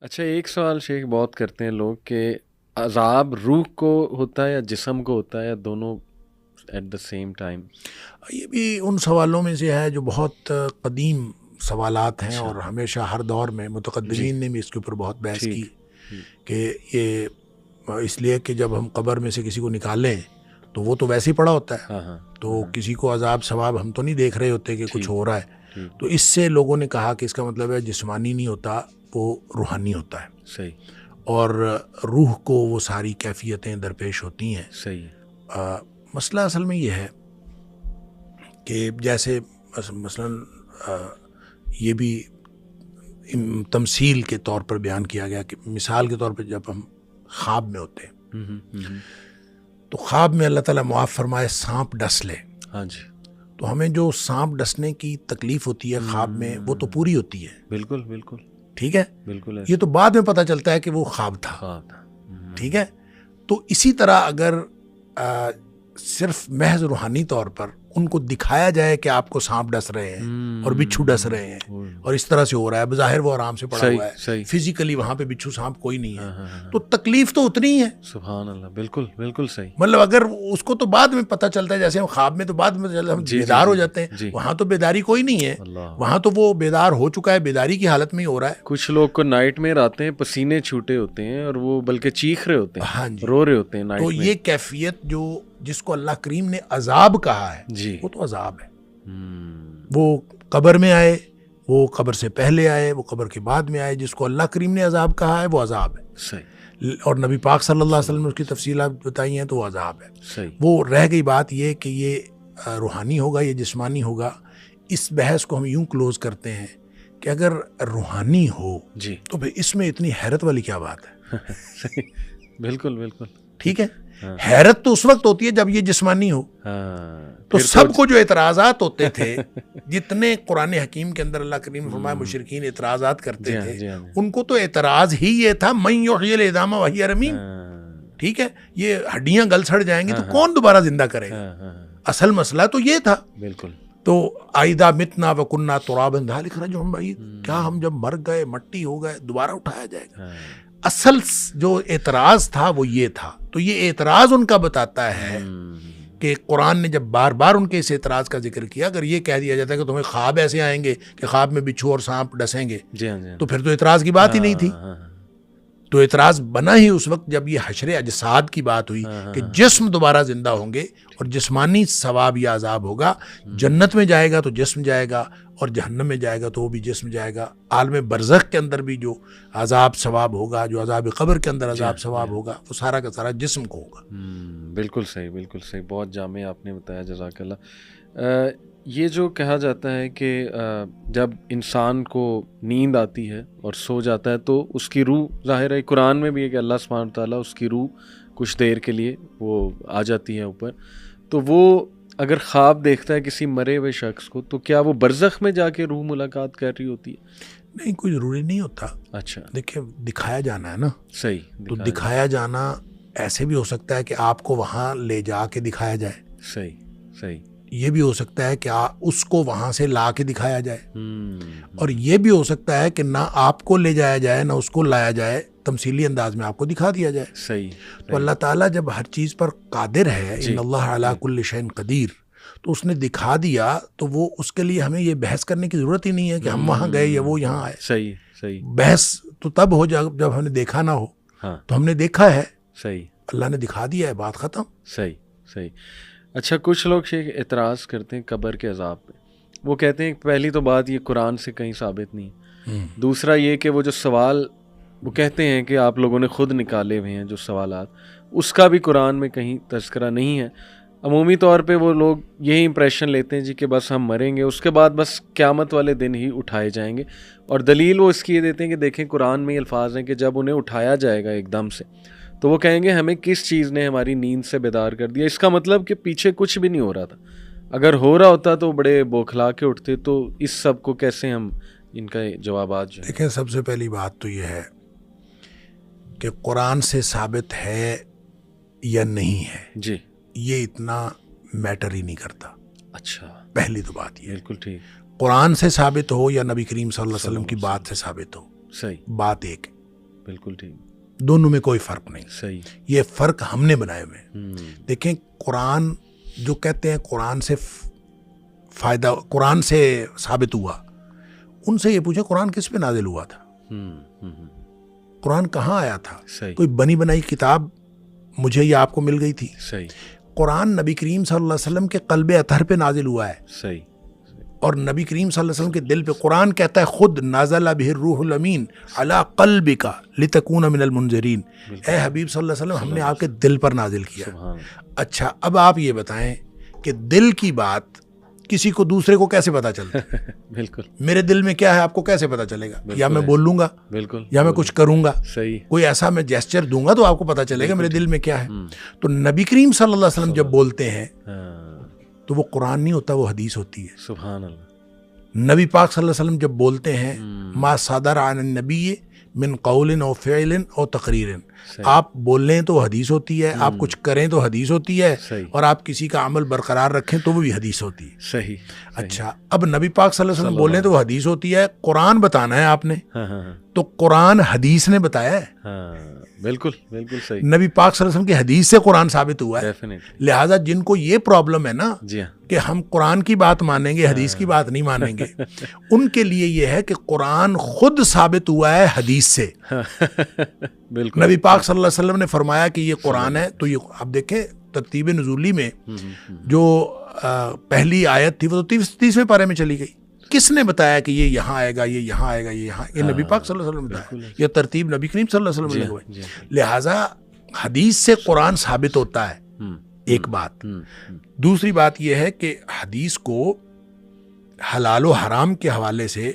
اچھا، ایک سوال شیخ بہت کرتے ہیں لوگ کہ عذاب روح کو ہوتا ہے یا جسم کو ہوتا ہے یا دونوں ایٹ دا سیم ٹائم؟ یہ بھی ان سوالوں میں سے ہے جو بہت قدیم سوالات ہیں، اچھا اور ہمیشہ ہر دور میں جی متقدمین نے بھی اس کے اوپر بہت بحث ٹھیک کی کہ یہ اس لیے کہ جب ہم قبر میں سے کسی کو نکالیں تو وہ تو ویسے ہی پڑا ہوتا ہے، ہاں ہاں تو کسی کو عذاب ثواب ہم تو نہیں دیکھ رہے ہوتے کہ کچھ ٹھیک ہو رہا ہے. ٹھیک تو اس سے لوگوں نے کہا کہ اس کا مطلب ہے جسمانی نہیں ہوتا، وہ روحانی ہوتا ہے، صحیح اور روح کو وہ ساری کیفیتیں درپیش ہوتی ہیں. صحیح مسئلہ اصل میں یہ ہے کہ جیسے مثلا یہ بھی تمثیل کے طور پر بیان کیا گیا کہ مثال کے طور پہ جب ہم خواب میں ہوتے ہیں تو خواب میں اللہ تعالیٰ معاف فرمائے سانپ ڈس لے، ہاں جی تو ہمیں جو سانپ ڈسنے کی تکلیف ہوتی ہے خواب میں وہ تو پوری ہوتی ہے، بالکل بالکل ٹھیک ہے، بالکل یہ تو بعد میں پتہ چلتا ہے کہ وہ خواب تھا، خواب تھا. ٹھیک ہے. تو اسی طرح اگر صرف محض روحانی طور پر ان کو دکھایا جائے کہ آپ کو سانپ ڈس رہے ہیں اور بچھو ڈس رہے ہیں اور اس طرح سے ہو رہا ہے، بظاہر وہ آرام سے پڑا ہوا ہے، صحیح فزیکلی وہاں پہ بچھو سانپ کوئی نہیں ہے، تو تکلیف تو اتنی ہی ہے. سبحان اللہ، بالکل بالکل صحیح. مطلب اگر اس کو تو بعد میں پتہ چلتا ہے، جیسے ہم خواب میں تو بعد میں ہم بیدار ہو جاتے ہیں، وہاں تو بیداری کوئی نہیں ہے، وہاں تو وہ بیدار ہو چکا ہے، بیداری کی حالت میں ہی ہو رہا ہے. کچھ لوگ کو نائٹ میں آتے ہیں، پسینے چھوٹے ہوتے ہیں اور وہ بلکہ چیخ رہے ہوتے ہاں ہیں، جی، رو رہے ہوتے ہیں نائٹ تو میں. یہ کیفیت جو جس کو اللہ کریم نے عذاب کہا ہے جی وہ تو عذاب ہے. وہ قبر میں آئے، وہ قبر سے پہلے آئے، وہ قبر کے بعد میں آئے، جس کو اللہ کریم نے عذاب کہا ہے وہ عذاب ہے. صحیح. اور نبی پاک صلی اللہ علیہ وسلم نے اس کی تفصیلات بتائی ہیں تو وہ عذاب ہے. صحیح. وہ رہ گئی بات یہ کہ یہ روحانی ہوگا یا جسمانی ہوگا. اس بحث کو ہم یوں کلوز کرتے ہیں کہ اگر روحانی ہو جی تو پھر اس میں اتنی حیرت والی کیا بات ہے؟ صحیح. بالکل بالکل ٹھیک ہے. حیرت تو اس وقت ہوتی ہے جب یہ جسمانی ہو. تو سب کو جو اعتراضات ہوتے تھے، جتنے قرآن حکیم کے اندر اللہ کریم فرمایا مشرکین اعتراضات کرتے تھے، ان کو تو اعتراض ہی یہ تھا من یحیی العظام وہی رمیم. ٹھیک ہے، یہ ہڈیاں گل سڑ جائیں گی تو کون دوبارہ زندہ کرے گا؟ اصل مسئلہ تو یہ تھا. بالکل. تو آئدہ متنا وکننا ترابا ذالک رجع بعید، کیا ہم جب مر گئے مٹی ہو گئے دوبارہ اٹھایا جائے گا؟ اصل جو اعتراض تھا وہ یہ تھا. تو یہ اعتراض ان کا بتاتا ہے کہ قرآن نے جب بار بار ان کے اس اعتراض کا ذکر کیا، اگر یہ کہہ دیا جاتا ہے کہ تمہیں خواب ایسے آئیں گے کہ خواب میں بچھو اور سانپ ڈسیں گے، تو پھر تو اعتراض کی بات ہی نہیں تھی. تو اعتراض بنا ہی اس وقت جب یہ حشر اجساد کی بات ہوئی کہ جسم دوبارہ زندہ ہوں گے اور جسمانی ثواب یا عذاب ہوگا. جنت میں جائے گا تو جسم جائے گا اور جہنم میں جائے گا تو وہ بھی جسم جائے گا. عالم برزخ کے اندر بھی جو عذاب ثواب ہوگا، جو عذاب قبر کے اندر عذاب ثواب ہوگا، وہ سارا کا سارا جسم کو ہوگا. بالکل صحیح، بالکل صحیح. بہت جامع آپ نے بتایا، جزاک اللہ. یہ جو کہا جاتا ہے کہ جب انسان کو نیند آتی ہے اور سو جاتا ہے تو اس کی روح، ظاہر ہے قرآن میں بھی ہے کہ اللہ سبحانہ تعالیٰ اس کی روح کچھ دیر کے لیے وہ آ جاتی ہے اوپر. تو وہ اگر خواب دیکھتا ہے کسی مرے ہوئے شخص کو تو کیا وہ برزخ میں جا کے روح ملاقات کر رہی ہوتی ہے؟ نہیں، کوئی ضروری نہیں ہوتا. اچھا، دیکھیں دکھایا جانا ہے نا. صحیح. تو دکھایا جانا ایسے بھی ہو سکتا ہے کہ آپ کو وہاں لے جا کے دکھایا جائے. صحیح صحیح. یہ بھی ہو سکتا ہے کہ اس کو وہاں سے لا کے دکھایا جائے. اور یہ بھی ہو سکتا ہے کہ نہ آپ کو لے جایا جائے نہ اس کو لایا جائے، تمثیلی انداز میں آپ کو دکھا دیا جائے. صحیح. تو اللہ تعالیٰ جب ہر چیز پر قادر ہے، ان اللہ علی کل شیء قدیر، تو اس نے دکھا دیا تو وہ اس کے لیے ہمیں یہ بحث کرنے کی ضرورت ہی نہیں ہے کہ ہم وہاں گئے یا وہ یہاں آئے. صحیح صحیح. بحث تو تب ہو جب ہم نے دیکھا نہ ہو. تو ہم نے دیکھا ہے، صحیح، اللہ نے دکھا دیا ہے، بات ختم. صحیح صحیح. اچھا، کچھ لوگ شیخ اعتراض کرتے ہیں قبر کے عذاب پہ. وہ کہتے ہیں پہلی تو بات یہ قرآن سے کہیں ثابت نہیں. دوسرا یہ کہ وہ جو سوال وہ کہتے ہیں کہ آپ لوگوں نے خود نکالے ہوئے ہیں جو سوالات، اس کا بھی قرآن میں کہیں تذکرہ نہیں ہے. عمومی طور پہ وہ لوگ یہی امپریشن لیتے ہیں جی کہ بس ہم مریں گے، اس کے بعد بس قیامت والے دن ہی اٹھائے جائیں گے. اور دلیل وہ اس کی یہ دیتے ہیں کہ دیکھیں قرآن میں یہ الفاظ ہیں کہ جب انہیں اٹھایا جائے گا ایک دم سے تو وہ کہیں گے ہمیں کس چیز نے ہماری نیند سے بیدار کر دیا. اس کا مطلب کہ پیچھے کچھ بھی نہیں ہو رہا تھا. اگر ہو رہا ہوتا تو بڑے بوکھلا کے اٹھتے. تو اس سب کو کیسے ہم ان کا جوابات جو دیکھیں، سب سے پہلی بات تو یہ ہے کہ قرآن سے ثابت ہے یا نہیں ہے، جی، یہ اتنا میٹر ہی نہیں کرتا. اچھا، پہلی تو بات یہ بالکل ٹھیک. قرآن سے ثابت ہو یا نبی کریم صلی اللہ علیہ وسلم کی بات سے ثابت ہو، صحیح، بات ایک ہے. بالکل ٹھیک. دونوں میں کوئی فرق نہیں. صحیح. یہ فرق ہم نے بنائے ہوئے ہیں. دیکھیں قرآن جو کہتے ہیں قرآن سے فائدہ قرآن سے ثابت ہوا, ان سے یہ پوچھیں قرآن کس پہ نازل ہوا تھا, قرآن کہاں آیا تھا. کوئی بنی بنائی کتاب مجھے یا آپ کو مل گئی تھی. صحیح. قرآن نبی کریم صلی اللہ علیہ وسلم کے قلب اطہر پہ نازل ہوا ہے. صحیح. اور نبی کریم صلی اللہ علیہ وسلم کے دل پہ قرآن کہتا ہے خود نازل بہ الروح الامین علی قلبک لتکون من المنذرین. اے حبیب صلی اللہ علیہ وسلم ہم نے آپ کے دل پر نازل کیا. اچھا اب آپ یہ بتائیں کہ دل کی بات کسی کو دوسرے کو کیسے پتا چلتا ہے؟ بالکل. میرے دل میں کیا ہے آپ کو کیسے پتا چلے گا؟ یا میں بول لوں گا, بالکل, یا میں کچھ کروں گا. صحیح. کوئی ایسا میں جیسچر دوں گا تو آپ کو پتا چلے گا میرے دل میں کیا ہے. تو نبی کریم صلی اللہ علیہ وسلم جب بولتے ہیں تو وہ قرآن نہیں ہوتا, وہ حدیث ہوتی ہے. سبحان اللہ. نبی پاک صلی اللہ علیہ وسلم جب بولتے ہیں ما صدر عن النبی من قول او فعل او تقریر, آپ بولیں تو حدیث ہوتی ہے, آپ کچھ کریں تو حدیث ہوتی ہے, اور آپ کسی کا عمل برقرار رکھیں تو وہ بھی حدیث ہوتی ہے. صحیح. اچھا اب نبی پاک صلی اللہ علیہ وسلم بولیں تو وہ حدیث ہوتی ہے. قرآن بتانا ہے آپ نے تو قرآن حدیث نے بتایا ہے. بالکل بالکل صحیح. نبی پاک صلی اللہ علیہ وسلم کی حدیث سے قرآن ثابت ہوا ہے. لہٰذا جن کو یہ پرابلم ہے نا کہ ہم قرآن کی بات مانیں گے حدیث کی بات نہیں مانیں گے, ان کے لیے یہ ہے کہ قرآن خود ثابت ہوا ہے حدیث سے. بالکل. نبی پاک صلی اللہ علیہ وسلم نے فرمایا کہ یہ قرآن ہے. تو یہ اب دیکھیں ترتیب نزولی میں جو پہلی آیت تھی وہ تو 30ویں پارے میں چلی گئی. کس نے بتایا کہ یہ یہاں آئے گا, یہ یہاں آئے گا, یہ یہاں, یہ نبی پاک صلی اللہ علیہ وسلم نے بتایا. یہ ترتیب نبی کریم صلی اللہ علیہ وسلم نے لگوائی. لہٰذا حدیث سے قرآن ثابت ہوتا ہے, ایک بات. دوسری بات یہ ہے کہ حدیث کو حلال و حرام کے حوالے سے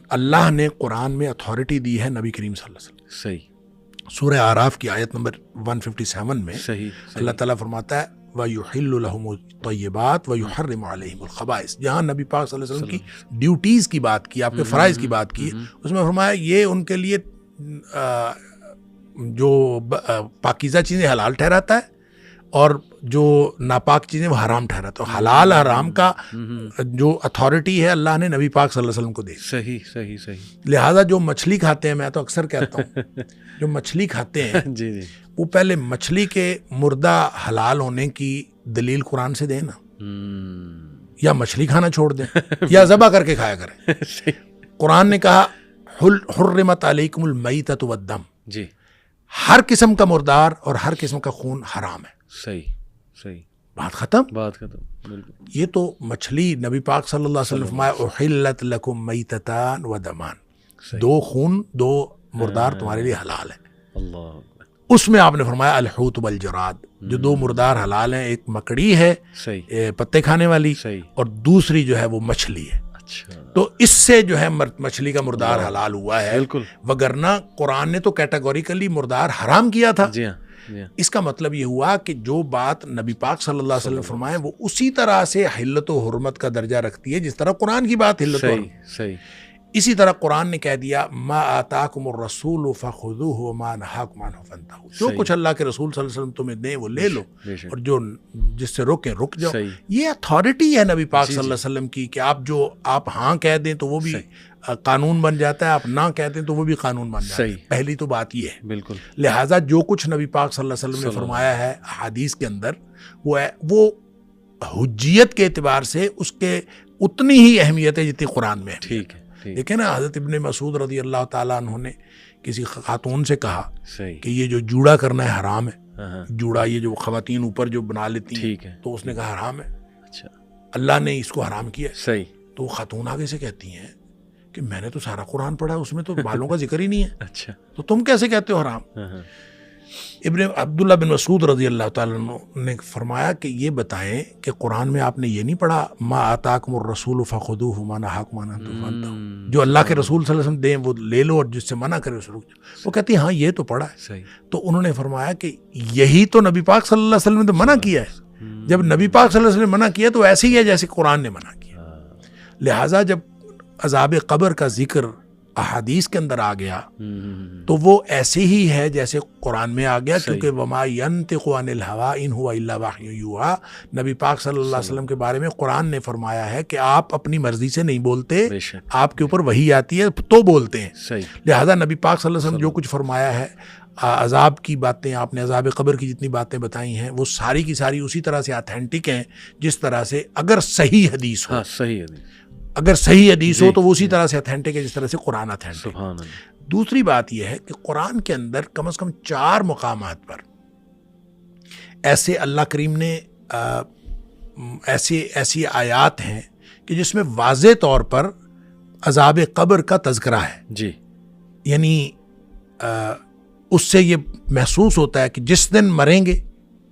اللہ نے قرآن میں اتھارٹی دی ہے نبی کریم صلی اللہ علیہ وسلم. صحیح. سورہ اعراف کی آیت نمبر 157 میں صحیح. اللہ تعالیٰ فرماتا ہے وَيُحِلُّ لَهُمُ الطَّيِّبَاتِ وَيُحَرِّمُ عَلَيْهِمُ الْخَبَائِثَ. جہاں نبی پاک صلی اللہ علیہ وسلم کی ڈیوٹیز کی بات کی, آپ کے فرائض کی بات کی, اس میں فرمایا یہ ان کے لیے جو پاکیزہ چیزیں حلال ٹھہراتا ہے اور جو ناپاک چیزیں وہ حرام ٹھہراتا ہے. حلال حرام کا جو اتھارٹی ہے اللہ نے نبی پاک صلی اللہ علیہ وسلم کو دی. صحیح صحیح صحیح. لہٰذا جو مچھلی کھاتے ہیں, میں تو اکثر کہتا ہوں جو مچھلی کھاتے ہیں جی جی وہ پہلے مچھلی کے مردہ حلال ہونے کی دلیل قرآن سے دیں نا, یا مچھلی کھانا چھوڑ دیں یا ذبح کر کے کھایا کریں. قرآن نے کہا حرمت علیکم المیتۃ والدم. جی. ہر قسم کا مردار اور ہر قسم کا خون حرام ہے. صحیح صحیح. بات ختم. بات ختم. بالکل. یہ تو مچھلی نبی پاک صلی اللہ علیہ وسلم فرمایا احلت لکم میتتان و دمان, دو خون دو مردار تمہارے لیے حلال ہے. اللہ. اس میں آپ نے فرمایا الحوت والجراد, جو دو مردار حلال ہیں, ایک مکڑی ہے پتے کھانے والی, اور دوسری جو ہے وہ مچھلی ہے. تو اس سے جو ہے مچھلی کا مردار حلال ہوا ہے. وگرنہ قرآن نے تو کیٹاگوریکلی مردار حرام کیا تھا. اس کا مطلب یہ ہوا کہ جو بات نبی پاک صلی اللہ علیہ وسلم فرمائے وہ اسی طرح سے حلت و حرمت کا درجہ رکھتی ہے جس طرح قرآن کی بات حلت و حرمت. اسی طرح قرآن نے کہہ دیا ما آتاکم الرسول فخذوہ وما نہاکم عنہ فانتہوا. جو کچھ اللہ کے رسول صلی اللہ علیہ وسلم تمہیں دیں وہ لے لو, اور جو جس سے روکیں رک جاؤ. یہ اتھارٹی ہے نبی پاک صلی اللہ علیہ وسلم کی کہ آپ ہاں کہہ دیں تو وہ بھی قانون بن جاتا ہے, آپ نہ کہہ دیں تو وہ بھی قانون بن جاتا ہے. پہلی تو بات یہ ہے. بالکل. لہٰذا جو کچھ نبی پاک صلی اللہ علیہ وسلم نے فرمایا ہے حدیث کے اندر وہ حجیت کے اعتبار سے اس کے اتنی ہی اہمیت ہے جتنی قرآن میں ہے. ٹھیک ہے. دیکھیں نا حضرت ابن مسعود رضی اللہ تعالیٰ عنہ نے کسی خاتون سے کہا کہ یہ جو جوڑا کرنا ہے حرام ہے. جوڑا یہ جو خواتین اوپر جو بنا لیتی ہیں, تو اس نے کہا حرام ہے. اللہ نے اس کو حرام کیا. تو خاتون آگے سے کہتی ہیں کہ میں نے تو سارا قرآن پڑھا, اس میں تو بالوں کا ذکر ہی نہیں ہے, تو تم کیسے کہتے ہو حرام. ابن عبداللہ بن مسعود رضی اللہ تعالیٰ عنہ نے فرمایا کہ یہ بتائیں کہ قرآن میں آپ نے یہ نہیں پڑھا ما آتاکم الرسول فخذوہ وما نہاکم عنہ فانتہوا, جو اللہ کے رسول صلی اللہ علیہ وسلم دیں وہ لے لو اور جس سے منع کرے اس رک جاؤ. وہ کہتی ہیں ہاں یہ تو پڑھا ہے. تو انہوں نے فرمایا کہ یہی تو نبی پاک صلی اللہ علیہ وسلم نے تو منع کیا ہے. جب نبی پاک صلی اللہ علیہ وسلم نے منع کیا تو ایسے ہی ہے جیسے قرآن نے منع کیا. لہٰذا جب عذاب قبر کا ذکر احادیث کے اندر آ گیا تو وہ ایسے ہی ہے جیسے قرآن میں آ گیا، کیونکہ وما ینطق عن الہوی ان ہوا الا وحی یوحی، نبی پاک صلی اللہ علیہ وسلم کے بارے میں قرآن نے فرمایا ہے کہ آپ اپنی مرضی سے نہیں بولتے، آپ کے اوپر وحی آتی ہے تو بولتے ہیں۔ لہذا نبی پاک صلی اللہ علیہ وسلم جو کچھ فرمایا ہے، عذاب کی باتیں آپ نے، عذاب قبر کی جتنی باتیں بتائی ہیں، وہ ساری کی ساری اسی طرح سے آتھینٹک ہیں جس طرح سے اگر صحیح حدیث ہو، اگر صحیح حدیث ہو تو وہ اسی طرح سے اتھینٹک ہے جس طرح سے قرآن اتھینٹک ہے۔ دوسری بات یہ ہے کہ قرآن کے اندر کم از کم 4 مقامات پر ایسے اللہ کریم نے ایسی آیات ہیں کہ جس میں واضح طور پر عذاب قبر کا تذکرہ ہے جی، یعنی اس سے یہ محسوس ہوتا ہے کہ جس دن مریں گے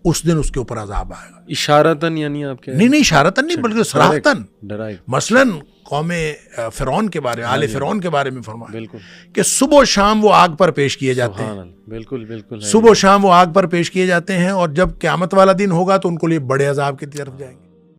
اس دن اس کے اوپر عذاب آئے گا، اشارتاً، یعنی آپ کیا نہیں اشارتاً نہیں بلکہ صراحتاً۔ مثلاً قوم فرعون کے بارے میں، آل فرعون کے بارے میں فرمایا بالکل کہ صبح و شام وہ آگ پر پیش کیے جاتے ہیں، بالکل بالکل صبح و شام وہ آگ پر پیش کیے جاتے ہیں، اور جب قیامت والا دن ہوگا تو ان کو لیے بڑے عذاب کی طرف جائیں گے۔